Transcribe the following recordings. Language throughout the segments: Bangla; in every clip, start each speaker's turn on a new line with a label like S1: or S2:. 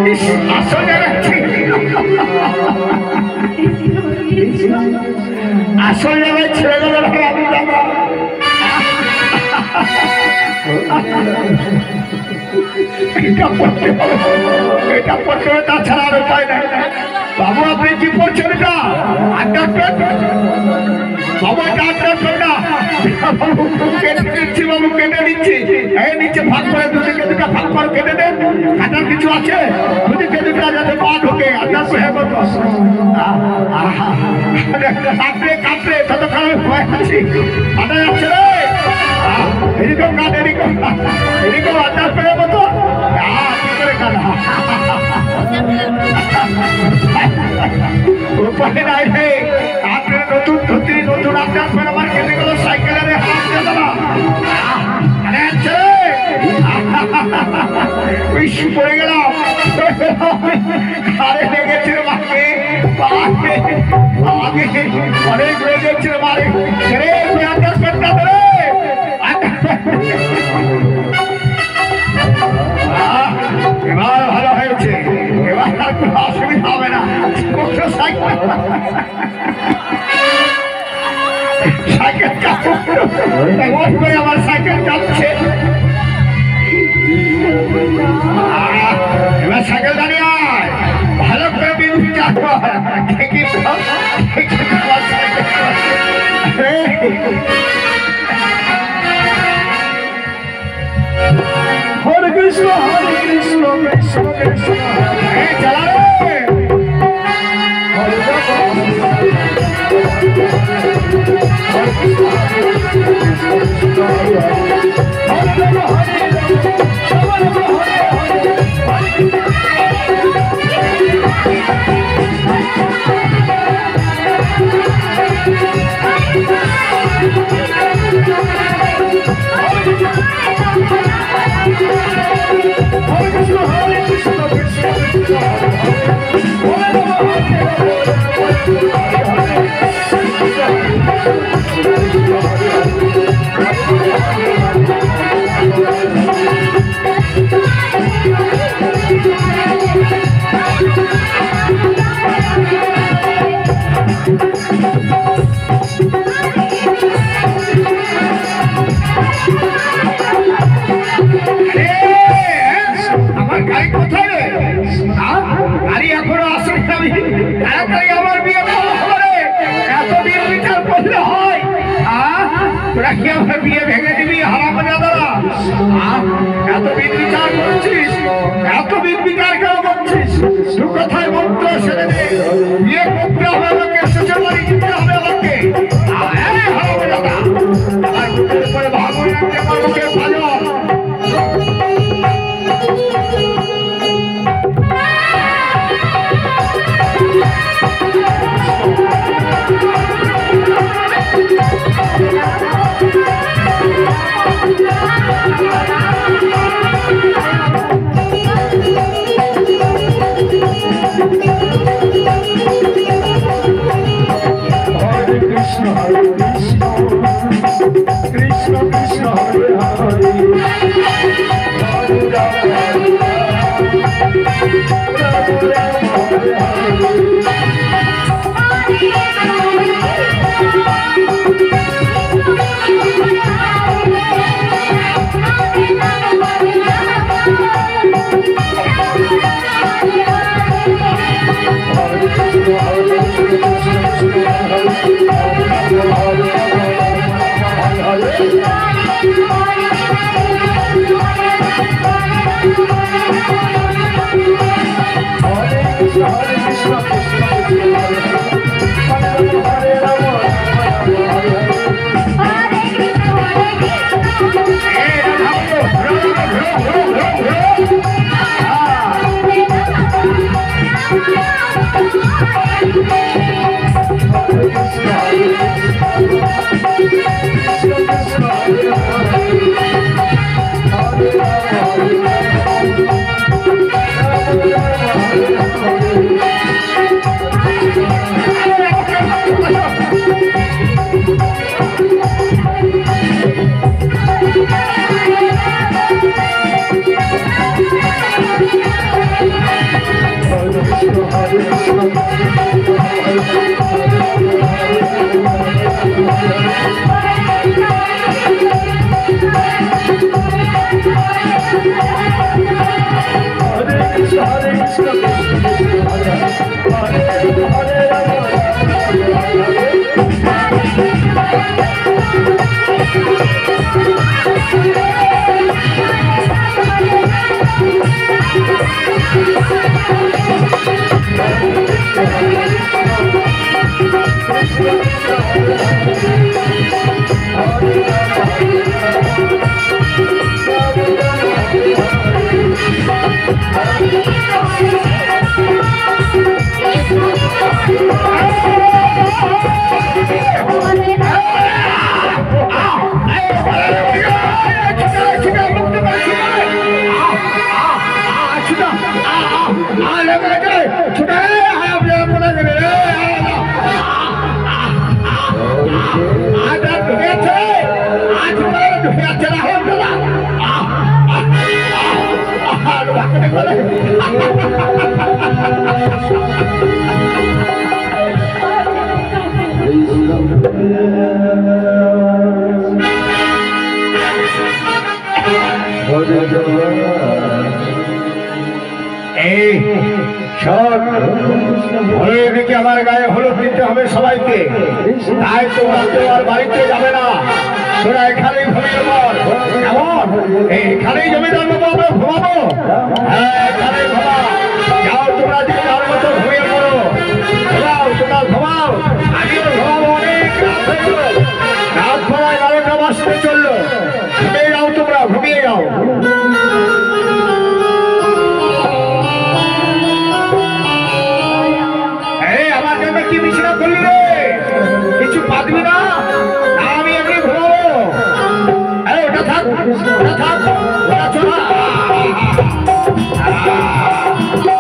S1: আসলে আসলে ছেড়ে দেবে আমি যাবো। এটা করতে হবে, এটা করতে হবে, তাছাড়া আর উপায় নাই। বাবু আপনি কি করছেন? এটা আড্ডা বাবু, এটা আড্ডা না, বাবু কেটে দিচ্ছি, বাবু কেটে দিচ্ছি। এই নিচে ভাগ করে দুদিকে দুটা ভাগ করে কেটে দেন। কাটার কিছু আছে? দুদিকে দুটা যাতে পা ঢোকে। আড্ডা হয়ে গেল। কাটলে কাটলে ততক্ষণ ভয় আছি। কাটা যাচ্ছে রে, এরকম কাট, এরকম এরকম আড্ডা করে মতো কি করে কাটা। উপায় নাই রে, আপনার নতুন ধুতি নতুন আড্ডা করে আমার কেটে গেল। সাইকেলের হাত দিয়ে দিলাম, পড়ে গেলাম। আরে লেগেছিল মাকে, আমাকে অনেক লেগেছিল মারে। আড্ডা করতে হবে, এবার ভালো হয়েছে, এবার আর কোনো অসুবিধা হবে না। সাইকেল এমন করে আমার সাইকেল চাপছে। এবার সাইকেল দাঁড়িয়ে আয়, ভালো করে বিদ্যুৎ চাপো। হরে কৃষ্ণ কৃষ্ণ কৃষ্ণ চালা রে। হরে আমার গাড়ি কোথায় রে? গাড়ি এখনো আসেনি। আমি তাড়াতাড়ি আমার বিয়ে হবে। এতদিন বিচার করলে হয়? তোরা কি আমার বিয়ে ভেঙে দিবি? হারামজাদারা, এতদিন বিচার করছিস, এতদিন বিচার কেন করছিস? দু কথায় মন্ত্র সেরে দে, বিয়ে করতে হবে আমাকে, শ্বশুর বাড়ি যেতে হবে আমাকে। হারামজাদা, আমার বুকের উপরে ভাগো রাখতে আমার মুখে ভালো। কৃষ্ণ কৃষ্ণ হরে হরে, আমার গায়ে হলুদ দিতে হবে সবাইকে, তাই তোমরা কেউ আর বাড়িতে যাবে না, তোরা এখানেই ঘুমিয়ে পড়। কেমন? এইখানেই জমিদার বাবু আমরা ঘুমাবো। হ্যাঁ, এখানেই ঘুমা। যাও তোমরা যে যার মতো ঘুমিয়ে পড়ো। ঘুমাও, তোমরা ঘুমাও। আমিও ঘুমাবো, অনেক রাত হয়ে গেল। রাত প্রায় 12টা বাজতে চললো। ঘুমিয়ে যাও তোমরা, ঘুমিয়ে যাও। কি বিছানা করলি রে? কিছু পাবি না? আমি এমনি ঘুমাবো। ওটা থাক, ওটা থাক, ওটা চলা।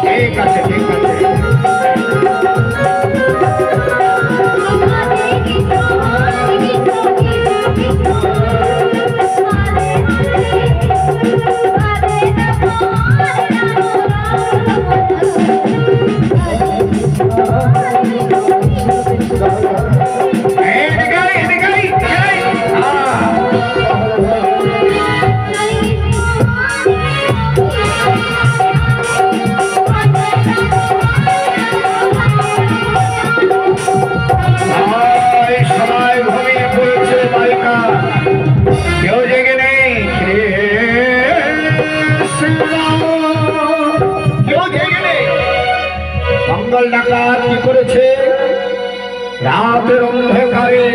S1: ঠিক আছে, ঠিক আছে। ডাকাত কি করেছে? রাতের অন্ধকারে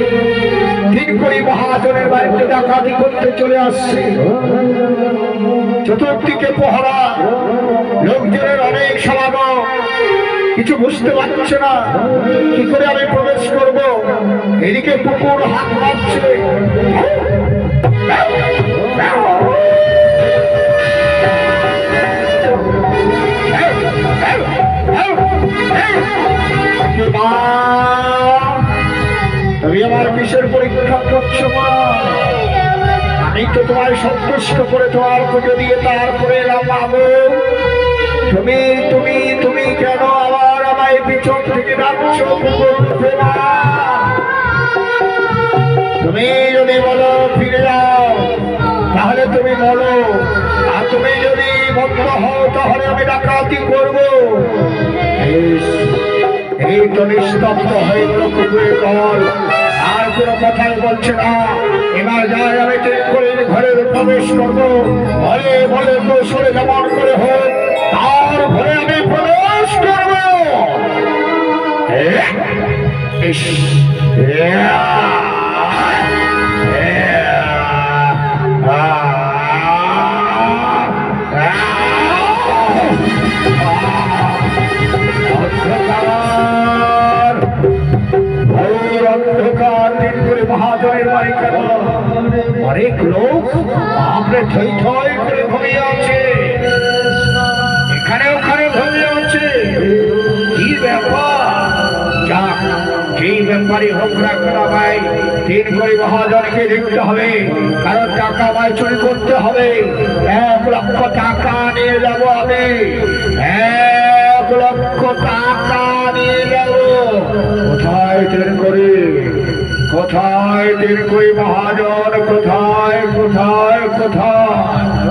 S1: তিনকড়ি মহাজনের বাড়িতে ডাকাতি করতে চলে আসছে। চতুর্দিকে পহরা, লোকজনের অনেক সমাগম। কিছু বুঝতে পারছে না কি করে আমি প্রবেশ করব। এদিকে কুকুর হাত মারছে। তুমি আমার কিসের পরীক্ষা করছো মা? আমি তো তোমায় সন্তুষ্ট করে তোমার পুজো দিয়ে তারপরে এলাম বাবু। তুমি তুমি তুমি কেন আবার আমায় পিছন থেকে ডাকছো? তুমি যদি বলো ফিরে যাও তাহলে তুমি বলো, আর তুমি যদি বন্ধ হও তাহলে আমি ডাকাতি করবো। এই তো নিস্তব্ধ হয়ে গেল কুকুরের দল, আর কোনো কথাই বলছে না। এবার যাই আমি ঠিক করে ঘরে প্রবেশ করবো। বলে বলে কৌশলে যেমন করে হোক তার ঘরে আমি প্রবেশ করবো। মহাজনের বাড়ি কেন অনেক লোক আপনি থই থই করে ঘুমিয়ে আছে, এখানে ওখানে ঘুমিয়ে আছে। কি ব্যাপার? যাক, যেই ব্যাপারই হোক না কেন ভাই, তিন করে মহাজনকে দেখতে হবে, কারণ টাকা ভাই চুরি করতে হবে। 1 লক্ষ টাকা নিয়ে যাব আমি, 1 লক্ষ টাকা। কোথায় দীর্ঘই মহাজন, কোথায় কোথায় কোথায়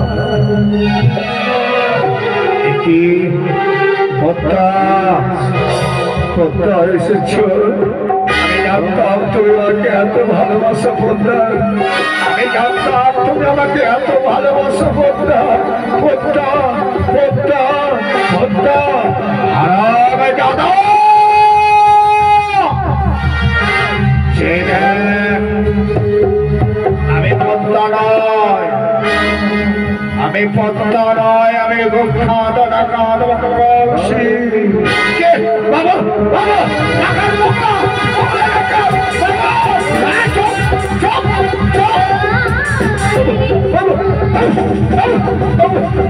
S1: কি পদ্মা পদ্মা এসেছ? আমি জানতাম তুমি আমাকে এত ভালোবাসো পদ্মা, আমি জানতাম তুমি আমাকে এত ভালোবাসো পদ্মা পদ্মা পদ্মা পদ্মা। আরামে দাদা আমি পদ্মা নয়, আমি পদ্মা নয়, আমি গোখাদনা কাদবংশী। বাবা বাবা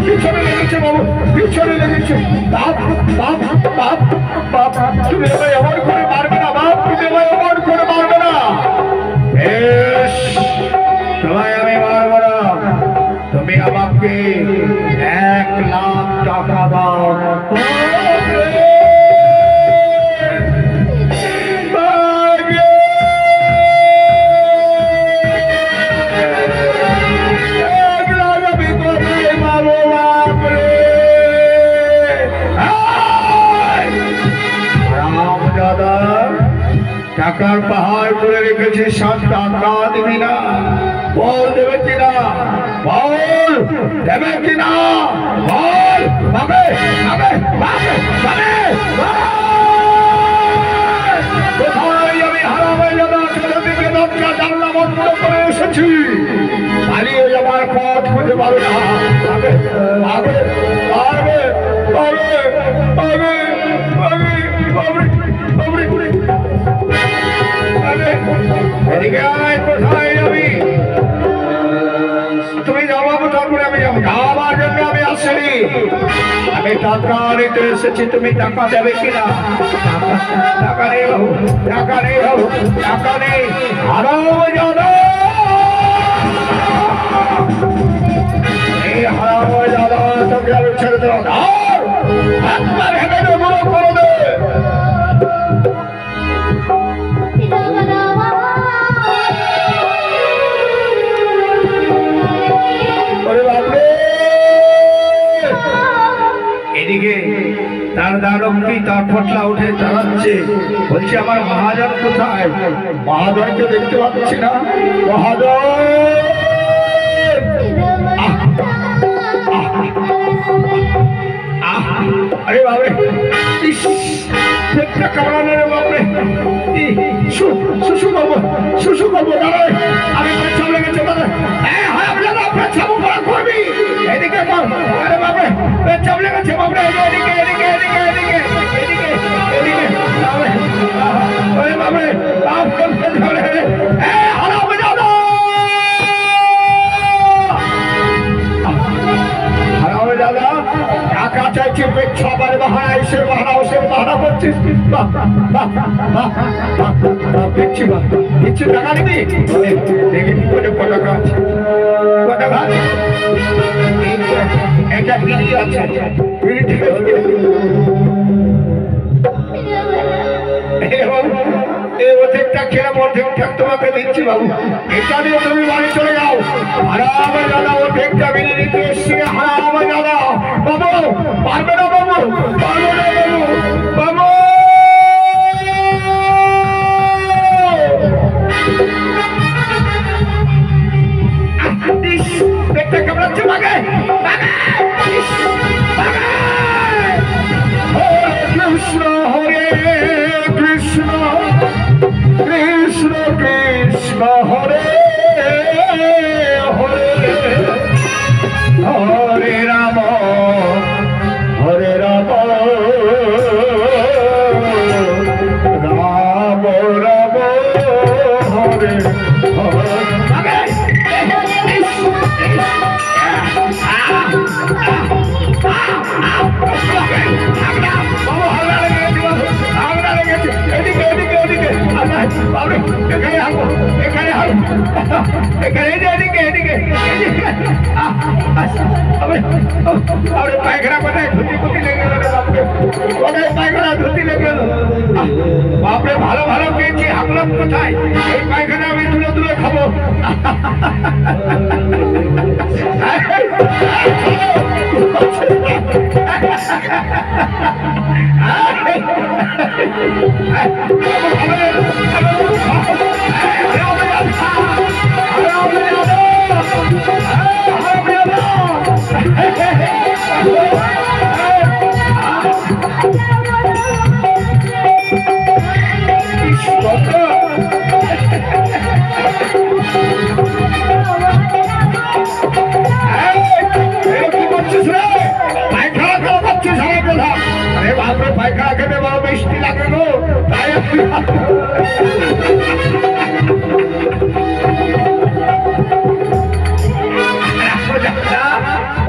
S1: পিছনে লেগেছে বাবু, পিছনে লেগেছে। বাপ বাপ বাপ বাপ, তুমি আমায় এমন করে মারবে না বাপ, তুমি আমায় এমন করে মারবে না। বেশ, তোমায় আমি মারবো না, তুমি আমাকে 1 লাখ টাকা দাও। টাকার পাহাড় করে রেখেছে, 7 টাকা দিবি না? বল দেবে কিনা, বল দেবে কিনা, বল। পাবে পাবে পাবে পাবে। কোথায় আমি হারামজাদা ছেলে দিকে দরজা জানলা বন্ধ করে এসেছি, পালিয়ে যাবার পথ খুঁজে পাবে না। পাবে পাবে পাবে পাবে পাবে পাবে পাবে পাবে। এদিকে আয়, কোথায় যাবি? তুমি যাবো, তারপরে আমি যাবো। যাওয়ার জন্য আমি আসিনি, আমি টাকা নিতে এসেছি। তুমি টাকা দেবে কিনা? টাকা নেই বাবু, টাকা নেই বাবু, টাকা নেই। হারামজাদা, এই হারামজাদা তোকে আমি ছেড়ে দেবো না। করে দে। এদিকে তার দারম্বি তার পটলা উঠে দাঁড়াচ্ছে, বলছে আমার মহাজন কোথায়? মহাজনকে দেখতে পাচ্ছি না। মহাজন, আরে বাবরে, পেটটা কামড়ানো রে বাবরে। শুশু করবো, শুশু করবো, দাঁড়ায় আমি পেছাব লেগেছে। করবি এদিকে, আরে বাবরে পেছাব লেগেছে বাবরে। এদিকে এদিকে এদিকে এদিকে এদিকে এদিকে বাবরে, দাদা টাকা চাইছি, সবার বাহানা, এসে বাহানা ওসে বাহানা করছিস। দিচ্ছি দিচ্ছি, টাকা নিবি? দেখি কি করে টাকা আছে, টাকা এটা বিড়ি আছে। অর্ধেকটা খেলে অর্ধেকটা তোমাকে দিচ্ছি বাবু, এটা দিয়ে তুমি বাড়ি চলে যাও। হারামজাদা অর্ধেকটা বিড়ি নিতে এসছি। হারামজাদা বাবু, পারবে না বাবু, পারবে না বাবু, বাবু। পেটটা কামড়াচ্ছে, বাগে বাগে কৃষ্ণ হরে কৃষ্ণ কৃষ্ণ কৃষ্ণ হরে হরে হরে রাম হরে রাম রাম রাম হরে হরে। পায়খানা কোথায় ধুতি কুতি লেগে গেল, কোথায় পায়খানা ধুতি লেগে গেল। বাপরে ভালো ভালো পেয়েছি, হামলা হারাম কোথায় এই পায়খানা আমি তুলে তুলে খাবো পায়খানা খেতে বড় মিষ্টি লাগে গো তাই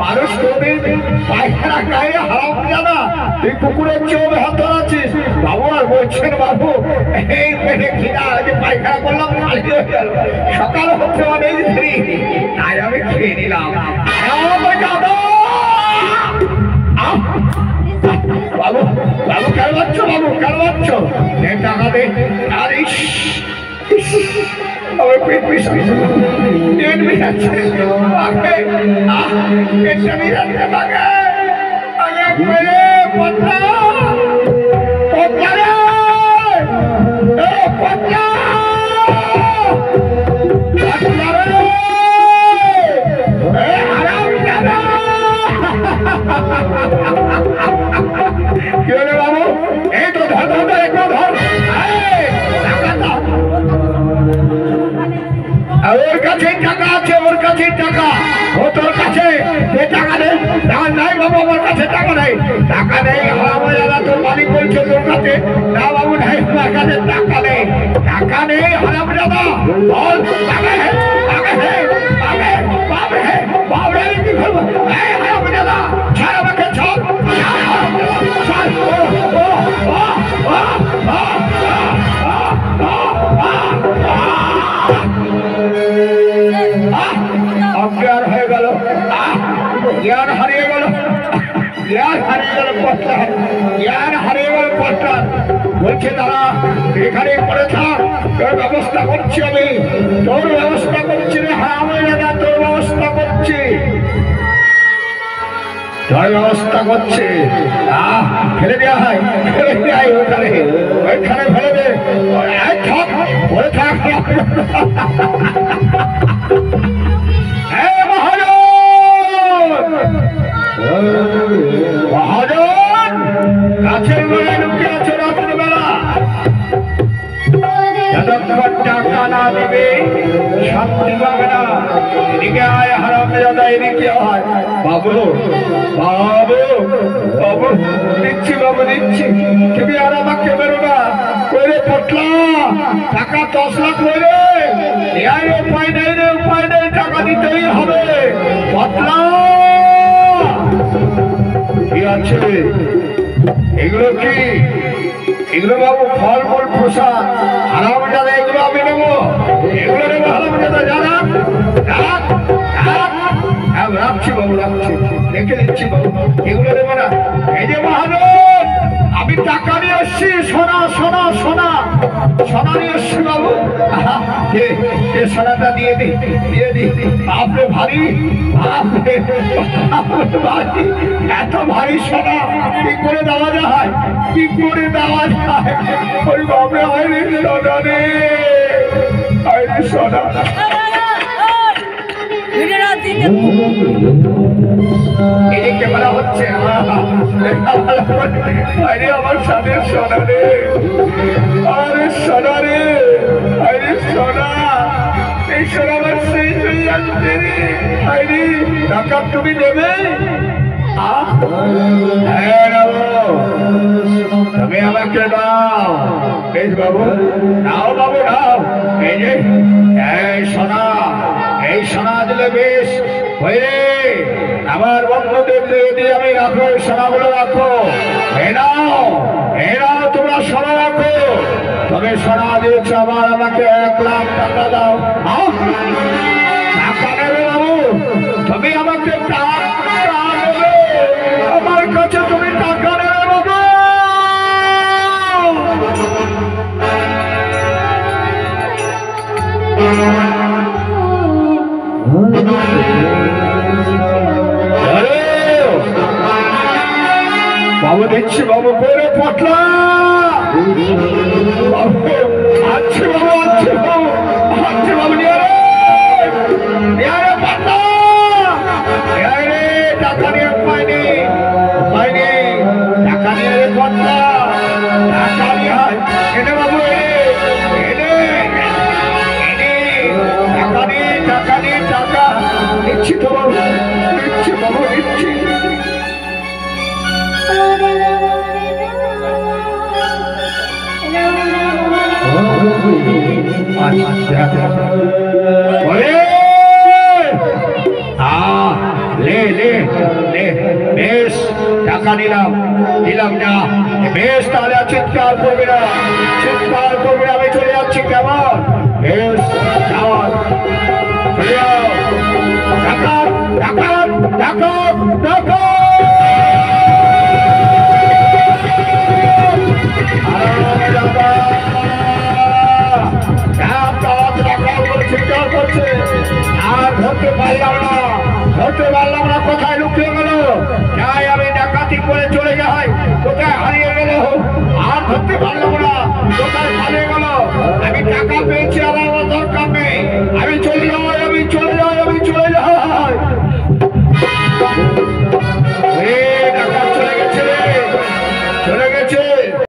S1: মানুষ পায়খানা গায়ে হারাম জানা তুই কুকুরের চেয়ে হাত ধরাচ্ছিস বাবু আর বলছেন বাবু এই পেটে খিদা যে পায়খানা করলাম খালি হয়ে গেল সকাল হচ্ছে অনেক দেরি তাই আমি খেয়ে নিলাম বাবু বাবু কেন পাচ্ছ বাবু কেন পাচ্ছ টাকা দে আরে আমার পেট বিষাচ্ছে পেট বিষাচ্ছে আগে পেটটা বিষাচ্ছে আগে আগে মেরে পদ্মা পদ্মা রে পদ্মা পদ্মা রে হারাম জানা কি হলো বাবু এই তো ধর ধর একটু ধর ওর কাছে টাকা আছে ওর কাছে টাকা ও তোর কাছে টাকা নেই নাই বাবু আমার কাছে টাকা নেই তোর মালিক বলছে তোর কাছে না বাবু নাই আমার কাছে টাকা নেই হারাম দাদা বল বাবরে কি করবো হারাম দাদা ছাড় আমাকে ছাড় অজ্ঞান হয়ে গেল জ্ঞান হারিয়ে গেল পথটা বলছে তারা এখানে পড়ে থাক তোর ব্যবস্থা করছি আমি তোর ব্যবস্থা করছি রে হারাম দাদা তোর ব্যবস্থা করছি তোর ব্যবস্থা করছে ফেলে দেওয়া হয় ওইখানে ফেলে দে থাক পড়ে থাক মহাজন গাছের বেলা ঢুকে আছে রাত্রিবেলা যতক্ষণ টাকা না দেবে শান্তি পাবে না এদিকে আয় হারাম দাদা এদিকে হয় বাবু বাবু বাবু দিচ্ছি বাবু দিচ্ছি তুমি আর আমাকে বেরো না করে পটলা টাকা 10 লাখ বলে উপায় নেই রে উপায় নেই টাকা দিতেই হবে পটলা কি আছে এগুলো কি এগুলো বাবু ফল ফল প্রসাদ হারাম দাদা এগুলো আমি নেবো এগুলো নেবো হারাম দাদা জানা রাখছি বাবু রাখছি রেখে দিচ্ছি বাবু এগুলো নেবো না এই যে মহাজন আমি টাকা নিয়ে এসছি সোনা সোনা সোনা সোনা নিয়ে এসছি বাবু সোনাটা দিয়ে দি আপনি ভারী এত ভারী সোনা কি করে দেওয়া যায় কি করে দেওয়া যায় ওই বাবরে হয়নি সোনা রে হয়নি সোনা এদিকে বলা হচ্ছে আরে আমার স্বামীর সোনা রে আরে সোনা রে আরে সোনা এই সোনা আমার সেই হয়ে যাচ্ছে রে আরে টাকা তুমি দেবে তুমি আমাকে দাও বেশ বাবু নাও বাবু নাও এই যে এই সোনা দিলে বেশ হয়ে আমার বন্ধুদের দিয়ে আমি রাখো সোনাগুলো রাখো এরাও তোমরা সোনা রাখো তবে সোনা দিয়েছ আবার আমাকে 1 লাখ টাকা দাও টাকা নেবে বাবু তুমি আমাকে আমার কাছে তুমি টাকা নেবে বাবু বাবু দিচ্ছি বাবু করে পটলা বাবু আছে বাবু আছে বাবু আছে বাবু নিয়ে পটলা টাকা নিয়ে পাইনি পাইনি টাকা নিয়ে পটলা টাকা নিয়ে এনে বাবু এনে টাকা নিয়ে টাকা নিয়ে টাকা নিচ্ছি তো বাবু নিচ্ছি বাবু নিচ্ছি ले ले ले बेश टाका নিলাম দিলাম না বেশ তাহলে চিৎকার করবে না আমি চলে যাচ্ছি কেমন বেশ যাও চলে যাও টাকা টাকা টাকা টাকা চিৎকার করছে আর ধরতে পারলাম না কোথায় লুকিয়ে গেল যাই আমি ডাকাতি করে চলে যাই কোথায় হারিয়ে গেল আর ধরতে পারলাম না কোথায়